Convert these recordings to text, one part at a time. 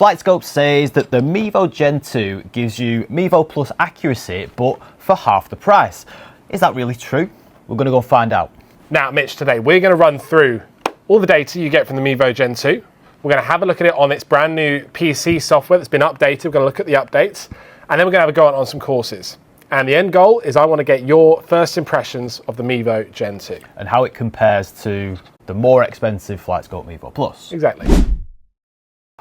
Flightscope says that the Mevo Gen2 gives you Mevo Plus accuracy, but for half the price. Is that really true? We're going to go find out. Now, Mitch, today we're going to run through all the data you get from the Mevo Gen2. We're going to have a look at it on its brand new PC software that's been updated. We're going to look at the updates, and then we're going to have a go on some courses. And the end goal is I want to get your first impressions of the Mevo Gen2. And how it compares to the more expensive Flightscope Mevo Plus. Exactly.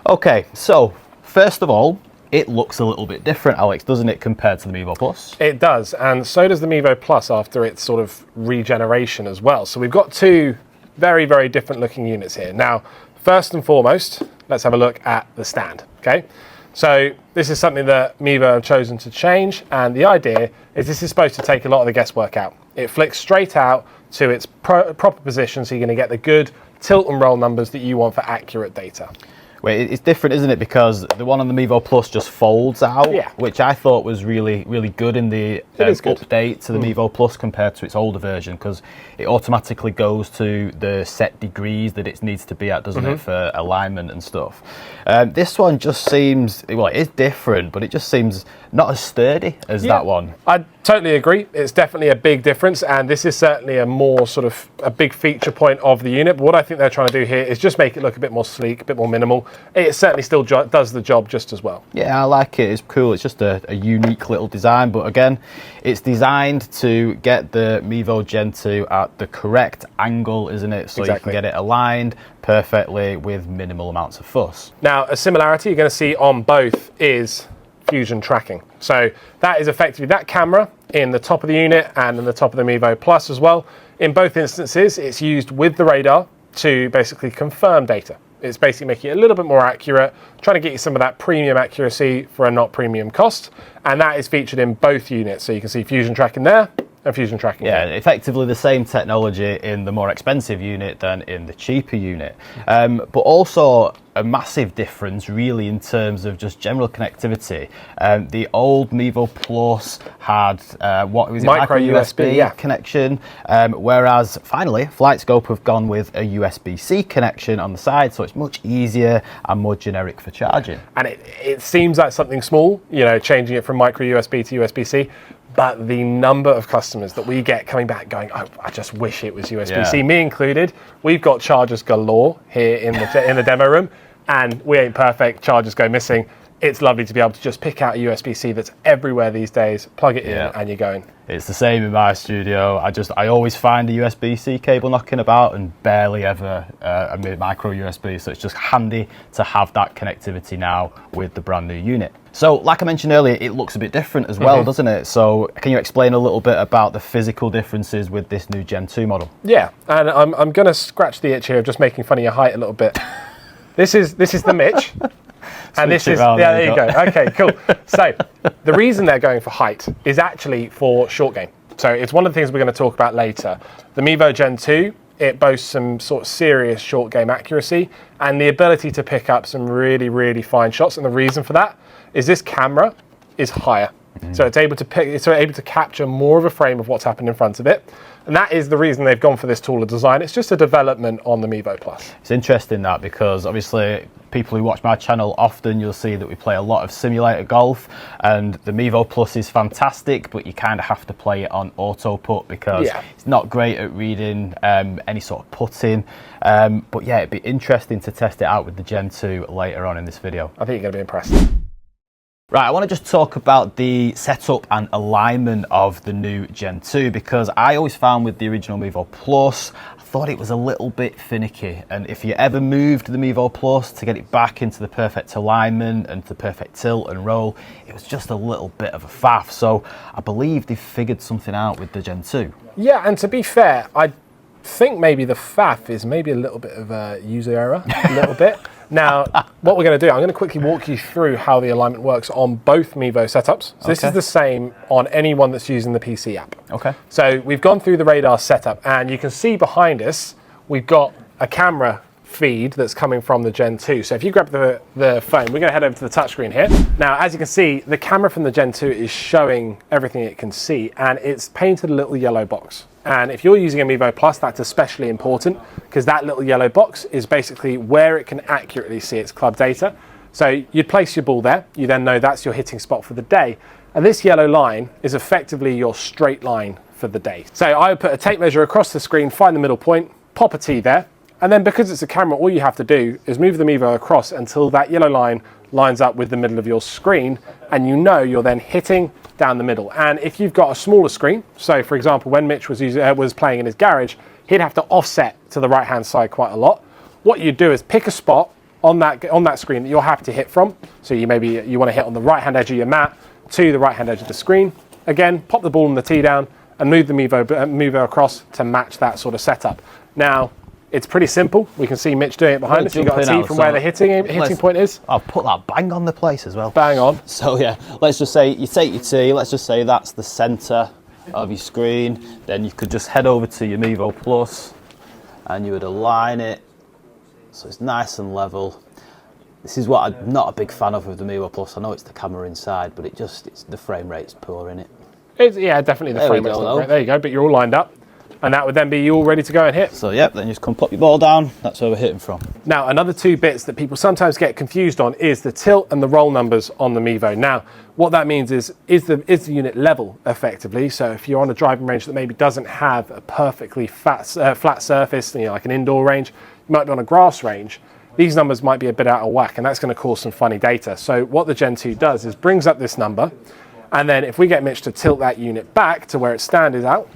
Okay, so first of all, it looks a little bit different, Alex, doesn't it, compared to the Mevo Plus? It does, and so does the Mevo Plus after its sort of regeneration as well. So we've got two very, very different looking units here. Now, first and foremost, let's have a look at the stand, okay? So this is something that Mevo have chosen to change, and the idea is this is supposed to take a lot of the guesswork out. It flicks straight out to its proper position, so you're going to get the good tilt and roll numbers that you want for accurate data. Well, it's different, isn't it? Because the one on the Mevo Plus just folds out, which I thought was really, really good in the update to the Mevo Plus compared to its older version, because it automatically goes to the set degrees that it needs to be at, doesn't it, for alignment and stuff. This one just seems, well, it is different, but it just seems not as sturdy as that one. I totally agree. It's definitely a big difference, and this is certainly a more sort of a big feature point of the unit. But what I think they're trying to do here is just make it look a bit more sleek, a bit more minimal. It certainly still does the job just as well. Yeah, I like it. It's cool. It's just a unique little design. But again, it's designed to get the Mevo Gen2 at the correct angle, isn't it? So you can get it aligned perfectly with minimal amounts of fuss. Now, a similarity you're going to see on both is fusion tracking. So that is effectively that camera in the top of the unit and in the top of the Mevo Plus as well. In both instances, it's used with the radar to basically confirm data. It's basically making it a little bit more accurate, trying to get you some of that premium accuracy for a not premium cost. And that is featured in both units. So you can see fusion tracking there and fusion tracking there. Effectively the same technology in the more expensive unit than in the cheaper unit. But also a massive difference really in terms of just general connectivity. The old Mevo Plus had what was it, micro USB connection, whereas finally Flightscope have gone with a USB-C connection on the side, so it's much easier and more generic for charging. And it seems like something small, you know, changing it from micro USB to USB-C. But the number of customers that we get coming back going, oh, I just wish it was USB-C, me included. We've got chargers galore here in the demo room, and we ain't perfect, chargers go missing. It's lovely to be able to just pick out a USB-C that's everywhere these days, plug it in, and you're going. It's the same in my studio. I always find a USB-C cable knocking about and barely ever a micro USB, so it's just handy to have that connectivity now with the brand new unit. So, like I mentioned earlier, it looks a bit different as well, doesn't it? So, can you explain a little bit about the physical differences with this new Gen 2 model? Yeah, and I'm going to scratch the itch here of just making fun of your height a little bit. This is the Mitch. And this is, there you go. Okay, cool. So the reason they're going for height is actually for short game. So it's one of the things we're going to talk about later. The Mevo Gen 2, it boasts some sort of serious short game accuracy and the ability to pick up some really, really fine shots. And the reason for that is this camera is higher. So it's able to capture more of a frame of what's happened in front of it. And that is the reason they've gone for this taller design. It's just a development on the Mevo Plus. It's interesting that, because obviously people who watch my channel often, you'll see that we play a lot of simulator golf, and the Mevo Plus is fantastic, but you kind of have to play it on auto putt because it's not great at reading any sort of putting. But yeah, it'd be interesting to test it out with the Gen 2 later on in this video. I think you're going to be impressed. Right, I want to just talk about the setup and alignment of the new Gen 2, because I always found with the original Mevo Plus, I thought it was a little bit finicky. And if you ever moved the Mevo Plus to get it back into the perfect alignment and the perfect tilt and roll, it was just a little bit of a faff. So I believe they've figured something out with the Gen 2. Yeah, and to be fair, I think maybe the faff is maybe a little bit of a user error, a little bit. Now, what we're going to do, I'm going to quickly walk you through how the alignment works on both Mevo setups. So this is the same on anyone that's using the PC app. Okay. So we've gone through the radar setup, and you can see behind us, we've got a camera feed that's coming from the Gen 2. So if you grab the phone, we're going to head over to the touchscreen here. Now, as you can see, the camera from the Gen 2 is showing everything it can see, and it's painted a little yellow box. And if you're using a Mevo Plus, that's especially important, because that little yellow box is basically where it can accurately see its club data. So you'd place your ball there. You then know that's your hitting spot for the day. And this yellow line is effectively your straight line for the day. So I would put a tape measure across the screen, find the middle point, pop a tee there. And then because it's a camera, all you have to do is move the Mevo across until that yellow line lines up with the middle of your screen. And you know you're then hitting down the middle. And if you've got a smaller screen, so for example, when Mitch was playing in his garage, he'd have to offset to the right-hand side quite a lot. What you do is pick a spot on that screen that you're happy to hit from. So you want to hit on the right-hand edge of your mat to the right-hand edge of the screen. Again, pop the ball and the tee down and move the Mevo across to match that sort of setup. Now, it's pretty simple. We can see Mitch doing it behind us. You've got a tee from where the hitting point is. I'll put that bang on the place as well. Bang on. So yeah, let's just say you take your tee, let's just say that's the centre of your screen. Then you could just head over to your Mevo Plus and you would align it so it's nice and level. This is what I'm not a big fan of with the Mevo Plus. I know it's the camera inside, but the frame rate's poor in it. Yeah, definitely the frame rate's not great. There you go, but you're all lined up. And that would then be you all ready to go and hit. So yeah, then you just come pop your ball down. That's where we're hitting from. Now, another two bits that people sometimes get confused on is the tilt and the roll numbers on the Mevo. Now, what that means is the unit level effectively? So if you're on a driving range that maybe doesn't have a perfectly flat surface, like an indoor range, you might be on a grass range, these numbers might be a bit out of whack, and that's going to cause some funny data. So what the Gen 2 does is brings up this number, and then if we get Mitch to tilt that unit back to where its stand is out,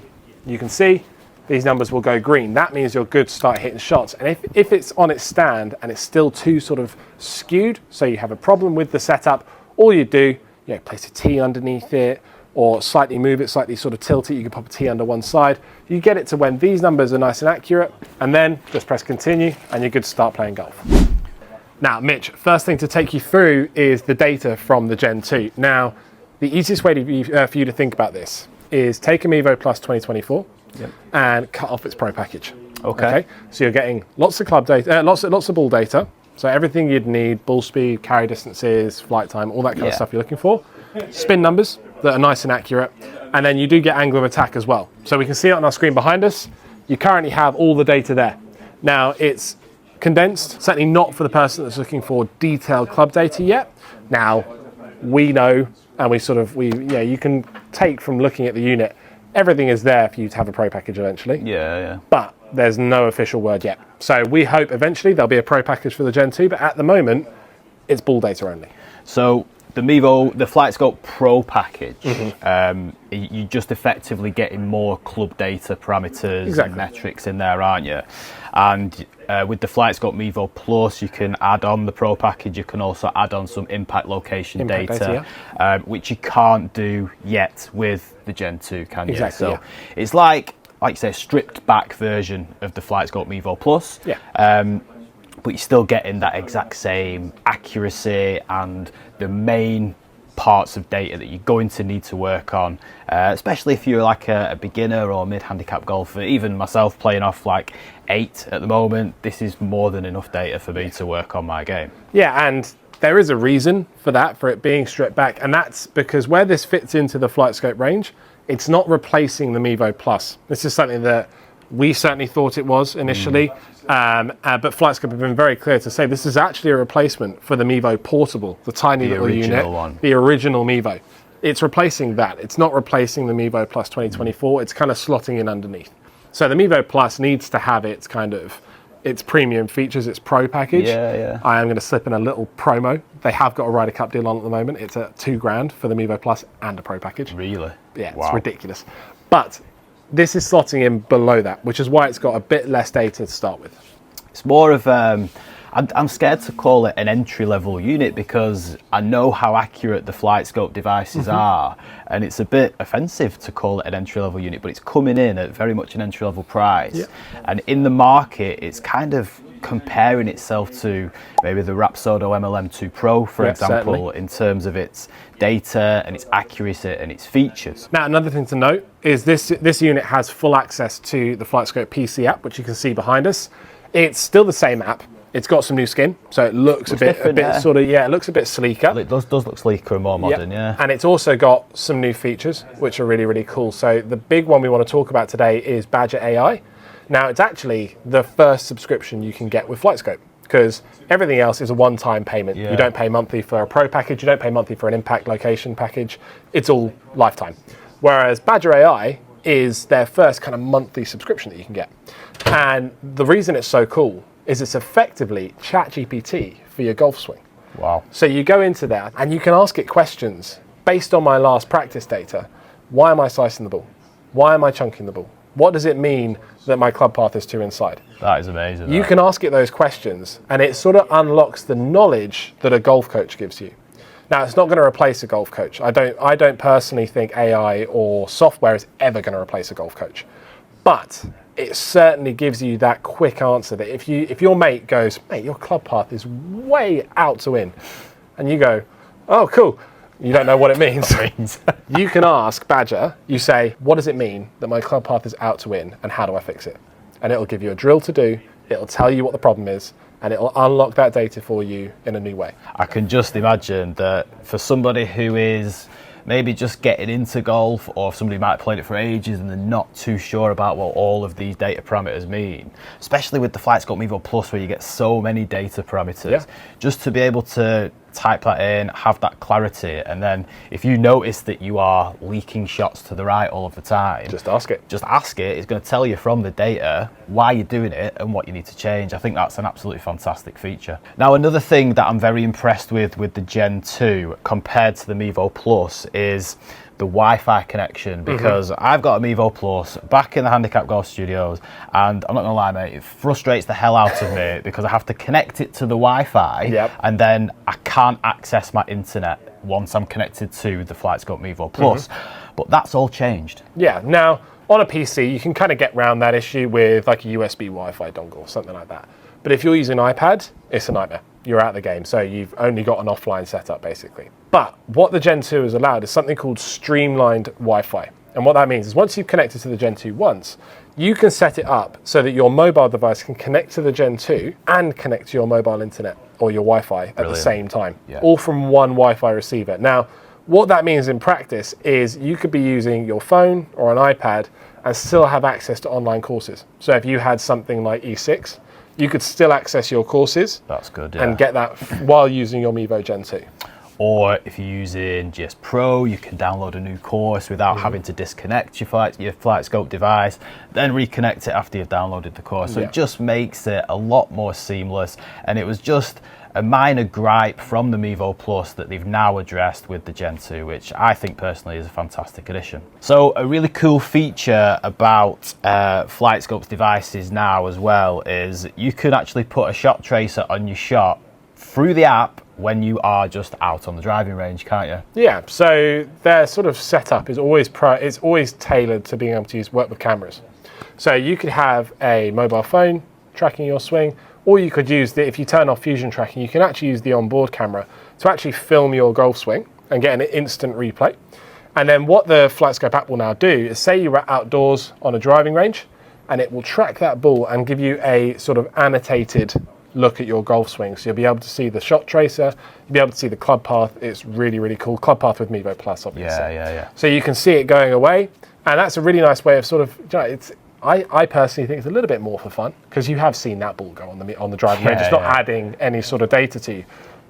you can see these numbers will go green. That means you're good to start hitting shots. And if it's on its stand and it's still too sort of skewed, so you have a problem with the setup, all you do, place a tee underneath it or slightly move it, slightly sort of tilt it. You can pop a tee under one side. You get it to when these numbers are nice and accurate, and then just press continue and you're good to start playing golf. Now, Mitch, first thing to take you through is the data from the Gen 2. Now, the easiest way for you to think about this is take a Mevo Plus 2024, and cut off its Pro package. Okay. So you're getting lots of club data, lots of ball data. So everything you'd need: ball speed, carry distances, flight time, all that kind of stuff you're looking for. Spin numbers that are nice and accurate, and then you do get angle of attack as well. So we can see it on our screen behind us. You currently have all the data there. Now it's condensed, certainly not for the person that's looking for detailed club data yet. Now we know, and you can take from looking at the unit. Everything is there for you to have a Pro package eventually. Yeah. But there's no official word yet. So we hope eventually there'll be a Pro package for the Gen 2, but at the moment, it's ball data only. So the Flightscope Pro package, you're just effectively getting more club data parameters and metrics in there, aren't you? And with the Flightscope Mevo Plus, you can add on the Pro package. You can also add on some impact location data, which you can't do yet with the Gen 2, can you? Exactly, so it's like you say, a stripped back version of the Flightscope Mevo Plus. But you're still getting that exact same accuracy and the main parts of data that you're going to need to work on, especially if you're like a beginner or mid-handicap golfer. Even myself playing off like 8 at the moment, this is more than enough data for me to work on my game. Yeah, and there is a reason for that, for it being stripped back, and that's because where this fits into the Flightscope range, it's not replacing the Mevo Plus. This is something that we certainly thought it was initially, but Flightscope have been very clear to say this is actually a replacement for the Mevo Portable, the tiny little unit, the original Mevo. It's replacing that. It's not replacing the Mevo Plus 2024. It's kind of slotting in underneath. So the Mevo Plus needs to have its premium features, its Pro package. I am going to slip in a little promo. They have got a Ryder Cup deal on at the moment. It's at $2,000 for the Mevo Plus and a Pro package. Really? Yeah, wow. It's ridiculous. But this is slotting in below that, which is why it's got a bit less data to start with. It's more of I'm scared to call it an entry-level unit because I know how accurate the Flightscope devices are, and it's a bit offensive to call it an entry-level unit, but it's coming in at very much an entry-level price. And in the market, it's kind of comparing itself to maybe the Rapsodo MLM2 Pro, for example, certainly, in terms of its data and its accuracy and its features. Now, another thing to note is this unit has full access to the Flightscope PC app, which you can see behind us. It's still the same app. It's got some new skin, so it looks a bit sort of, it looks a bit sleeker. It does look sleeker and more modern, And it's also got some new features, which are really, really cool. So the big one we want to talk about today is Badger AI. Now, it's actually the first subscription you can get with Flightscope. because everything else is a one-time payment. Yeah. You don't pay monthly for a Pro package, you don't pay monthly for an impact location package. It's all lifetime. Whereas Badger AI is their first kind of monthly subscription that you can get. And the reason it's so cool is it's effectively ChatGPT for your golf swing. Wow. So you go into there and you can ask it questions based on my last practice data. Why am I slicing the ball? Why am I chunking the ball? What does it mean that my club path is too inside? That is amazing. You can ask it those questions and it sort of unlocks the knowledge that a golf coach gives you. Now, it's not going to replace a golf coach. I don't personally think AI or software is ever going to replace a golf coach. But it certainly gives you that quick answer that if your mate goes, mate, your club path is way out to in, and you go, oh, cool. You don't know what it means. You can ask Badger, you say, what does it mean that my club path is out to in, and how do I fix it? And it'll give you a drill to do, it'll tell you what the problem is, and it'll unlock that data for you in a new way. I can just imagine that for somebody who is maybe just getting into golf, or somebody might have played it for ages and they're not too sure about what all of these data parameters mean, especially with the Flightscope Mevo Plus where you get so many data parameters, just to be able to type that in, have that clarity, and then if you notice that you are leaking shots to the right all of the time, just ask it. It's going to tell you from the data why you're doing it and what you need to change. I think that's an absolutely fantastic feature. Now, another thing that I'm very impressed with the Gen 2 compared to the Mevo Plus is the Wi-Fi connection, because I've got a Mevo Plus back in the Handicap Golf Studios, and I'm not gonna lie, mate, it frustrates the hell out of me because I have to connect it to the Wi-Fi, and then I can't access my internet once I'm connected to the Flightscope Mevo Plus. But that's all changed. Yeah, now on a PC you can kind of get around that issue with like a USB Wi-Fi dongle or something like that. But if you're using an iPad, it's a nightmare. You're out of the game, so you've only got an offline setup basically. But what the Gen 2 has allowed is something called Streamlined Wi-Fi. And what that means is once you've connected to the Gen 2 once, you can set it up so that your mobile device can connect to the Gen 2 and connect to your mobile internet or your Wi-Fi at the same time, all from one Wi-Fi receiver. Now, what that means in practice is you could be using your phone or an iPad and still have access to online courses. So if you had something like E6, you could still access your courses. That's good, and get that while using your Mevo Gen 2. Or if you're using GS Pro, you can download a new course without having to disconnect your Flightscope device, then reconnect it after you've downloaded the course. So it just makes it a lot more seamless. And it was just a minor gripe from the Mevo Plus that they've now addressed with the Gen 2, which I think personally is a fantastic addition. So a really cool feature about Flightscope's devices now as well is you can actually put a shot tracer on your shot through the app when you are just out on the driving range, can't you? Yeah, so their sort of setup is always tailored to being able to work with cameras. So you could have a mobile phone tracking your swing, or you could use if you turn off fusion tracking, you can actually use the onboard camera to actually film your golf swing and get an instant replay. And then what the Flightscope app will now do is say you were outdoors on a driving range, and it will track that ball and give you a sort of annotated look at your golf swing. So you'll be able to see the shot tracer, you'll be able to see the club path. It's really, really cool. Club path with Mevo Plus, obviously. Yeah. So you can see it going away, and that's a really nice way of sort of, I personally think it's a little bit more for fun, because you have seen that ball go on the driving range. It's not adding any sort of data to you.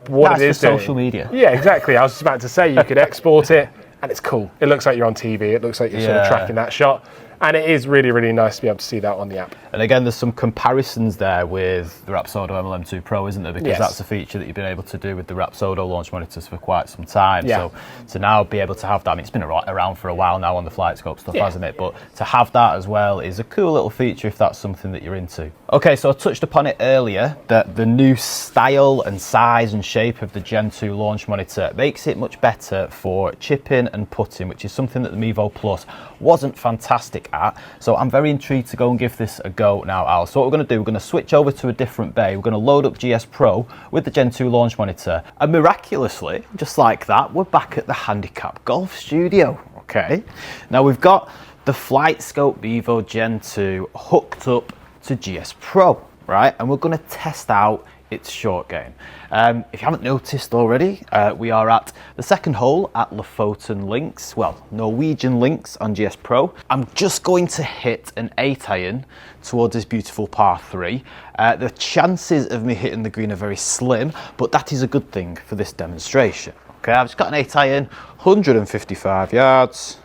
What That's it is for social media. Yeah, exactly. I was just about to say you could export it, and it's cool. It looks like you're on TV. It looks like you're sort of tracking that shot. And it is really, really nice to be able to see that on the app. And again, there's some comparisons there with the Rapsodo MLM2 Pro, isn't there? Because that's a feature that you've been able to do with the Rapsodo launch monitors for quite some time. So to now be able to have that, I mean, it's been around for a while now on the Flightscope stuff, hasn't it? But to have that as well is a cool little feature if that's something that you're into. Okay, so I touched upon it earlier, that the new style and size and shape of the Gen 2 launch monitor makes it much better for chipping and putting, which is something that the Mevo Plus wasn't fantastic at. So I'm very intrigued to go and give this a go now, Al. So what we're going to do, we're going to switch over to a different bay. We're going to load up GS Pro with the Gen 2 launch monitor, and miraculously, just like that, we're back at the Handicap Golf Studio. Okay, now we've got the Flightscope Mevo Gen 2 hooked up to GS Pro, right? And we're going to test out it's short game. If you haven't noticed already, we are at the second hole at Lofoten Links, well, Norwegian Links on GS Pro. I'm just going to hit an 8-iron towards this beautiful par 3. The chances of me hitting the green are very slim, but that is a good thing for this demonstration. Okay, I've just got an 8-iron, 155 yards.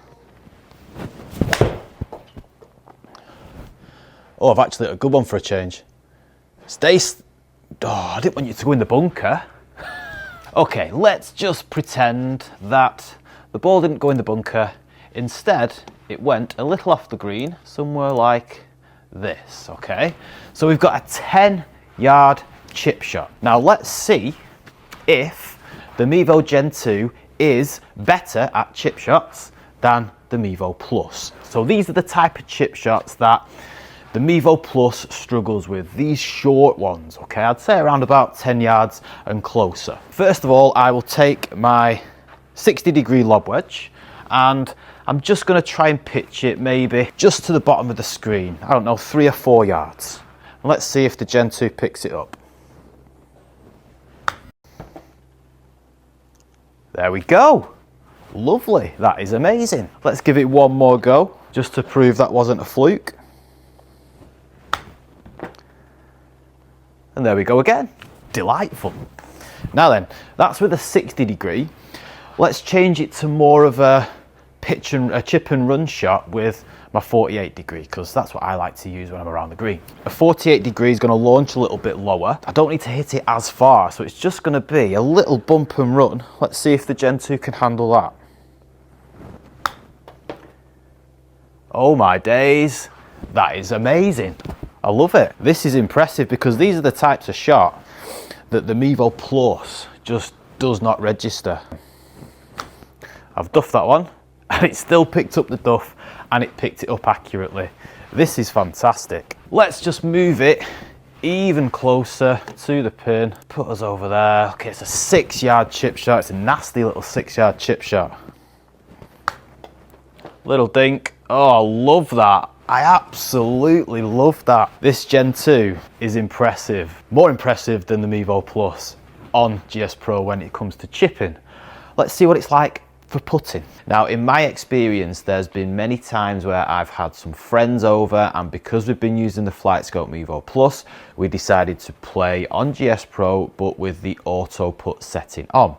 Oh, I've actually got a good one for a change. Oh, I didn't want you to go in the bunker. Okay, let's just pretend that the ball didn't go in the bunker. Instead, it went a little off the green, somewhere like this, okay? So we've got a 10-yard chip shot. Now let's see if the Mevo Gen2 is better at chip shots than the Mevo Plus. So these are the type of chip shots that the Mevo Plus struggles with, these short ones, okay? I'd say around about 10 yards and closer. First of all, I will take my 60-degree lob wedge and I'm just gonna try and pitch it maybe just to the bottom of the screen. I don't know, 3 or 4 yards. And let's see if the Gen 2 picks it up. There we go. Lovely, that is amazing. Let's give it one more go, just to prove that wasn't a fluke. And there we go again. Delightful. Now then, that's with a 60-degree. Let's change it to more of a chip and run shot with my 48-degree, because that's what I like to use when I'm around the green. A 48-degree is going to launch a little bit lower. I don't need to hit it as far, so it's just going to be a little bump and run. Let's see if the Gen 2 can handle that. Oh my days, that is amazing. I love it. This is impressive because these are the types of shot that the Mevo Plus just does not register. I've duffed that one and it still picked up the duff and it picked it up accurately. This is fantastic. Let's just move it even closer to the pin. Put us over there. Okay, it's a 6-yard chip shot. It's a nasty little 6-yard chip shot. Little dink. Oh, I love that. I absolutely love that. This Gen 2 is impressive. More impressive than the Mevo Plus on GS Pro when it comes to chipping. Let's see what it's like for putting. Now, in my experience, there's been many times where I've had some friends over, and because we've been using the Flightscope Mevo Plus, we decided to play on GS Pro, but with the auto put setting on.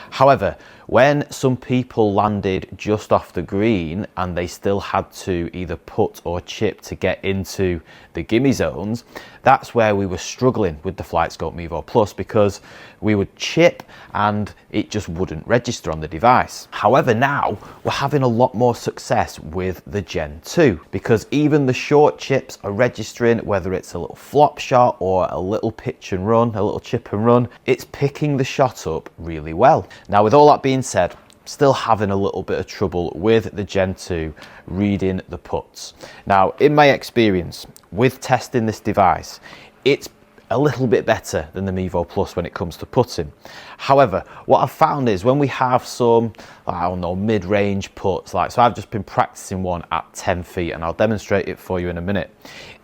However, when some people landed just off the green and they still had to either putt or chip to get into the gimme zones, that's where we were struggling with the Flightscope Mevo Plus, because we would chip and it just wouldn't register on the device. However, now we're having a lot more success with the Gen 2, because even the short chips are registering, whether it's a little flop shot or a little pitch and run, a little chip and run, it's picking the shot up really well. Now, with all that being said, still having a little bit of trouble with the Gen 2 reading the putts. Now, in my experience with testing this device, it's a little bit better than the Mevo Plus when it comes to putting. However, what I've found is when we have some, I don't know, mid-range putts, like, so I've just been practicing one at 10 feet and I'll demonstrate it for you in a minute.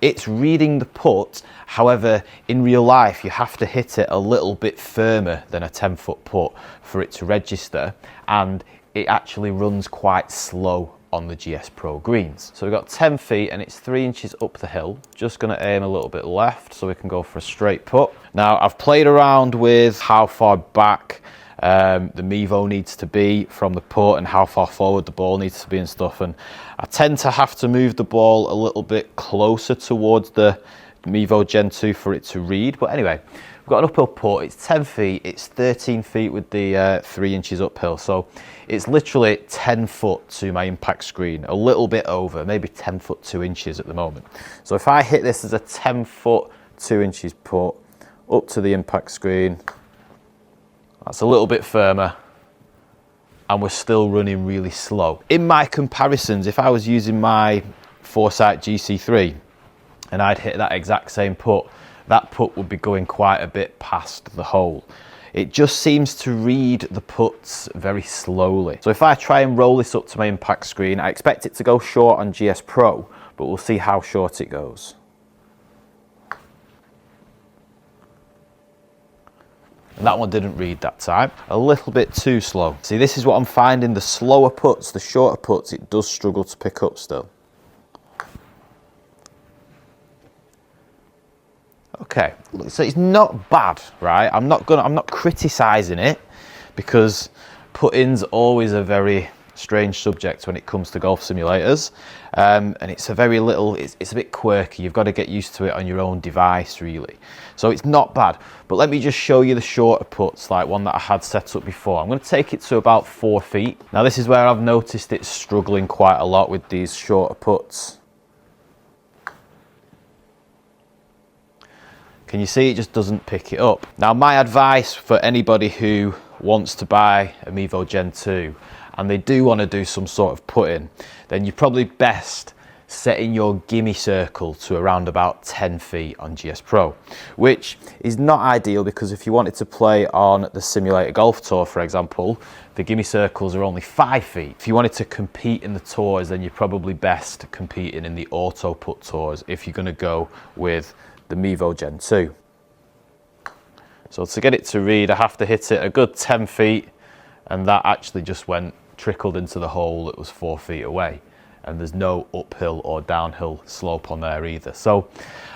It's reading the putt. However, in real life, you have to hit it a little bit firmer than a 10-foot putt for it to register, and it actually runs quite slow on the GS Pro greens. So we've got 10 feet and it's 3 inches up the hill. Just gonna aim a little bit left so we can go for a straight putt. Now, I've played around with how far back the Mevo needs to be from the putt and how far forward the ball needs to be and stuff, and I tend to have to move the ball a little bit closer towards the Mevo Gen 2 for it to read. But anyway, we've got an uphill putt. It's 10 feet, it's 13 feet with the 3 inches uphill, so it's literally 10 foot to my impact screen, a little bit over, maybe 10 foot 2 inches at the moment. So if I hit this as a 10 foot 2 inches putt up to the impact screen, that's a little bit firmer, and we're still running really slow. In my comparisons, if I was using my Foresight GC3 and I'd hit that exact same putt, that putt would be going quite a bit past the hole. It just seems to read the putts very slowly. So if I try and roll this up to my impact screen, I expect it to go short on GS Pro, but we'll see how short it goes. And that one didn't read that time. A little bit too slow. See, this is what I'm finding. The slower putts, the shorter putts, it does struggle to pick up still. Okay, so it's not bad, right? I'm not criticizing it, because putting's always a very strange subject when it comes to golf simulators, and it's a bit quirky. You've got to get used to it on your own device, really. So it's not bad, but let me just show you the shorter putts, like one that I had set up before. I'm going to take it to about 4 feet. Now this is where I've noticed it's struggling quite a lot with these shorter putts. Can you see it just doesn't pick it up? Now my advice for anybody who wants to buy a Mevo Gen2 and they do want to do some sort of putting, then you're probably best setting your gimme circle to around about 10 feet on GS Pro, which is not ideal, because if you wanted to play on the Simulator Golf Tour, for example, the gimme circles are only 5 feet. If you wanted to compete in the tours, then you're probably best competing in the auto putt tours if you're going to go with the Mevo Gen2. So to get it to read, I have to hit it a good 10 feet, and that actually just trickled into the hole that was 4 feet away, and there's no uphill or downhill slope on there either. So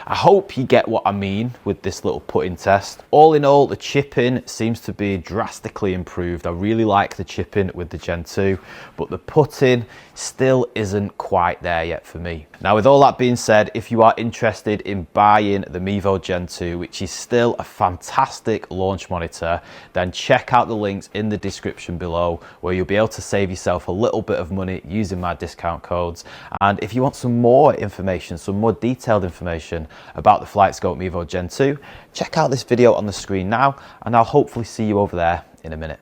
I hope you get what I mean with this little putting test. All in all, the chipping seems to be drastically improved. I really like the chipping with the Gen 2, but the putting still isn't quite there yet for me. Now, with all that being said, if you are interested in buying the Mevo Gen 2, which is still a fantastic launch monitor, then check out the links in the description below, where you'll be able to save yourself a little bit of money using my discount codes. And if you want some more information, some more detailed information about the Flightscope Mevo Gen 2, check out this video on the screen now, and I'll hopefully see you over there in a minute.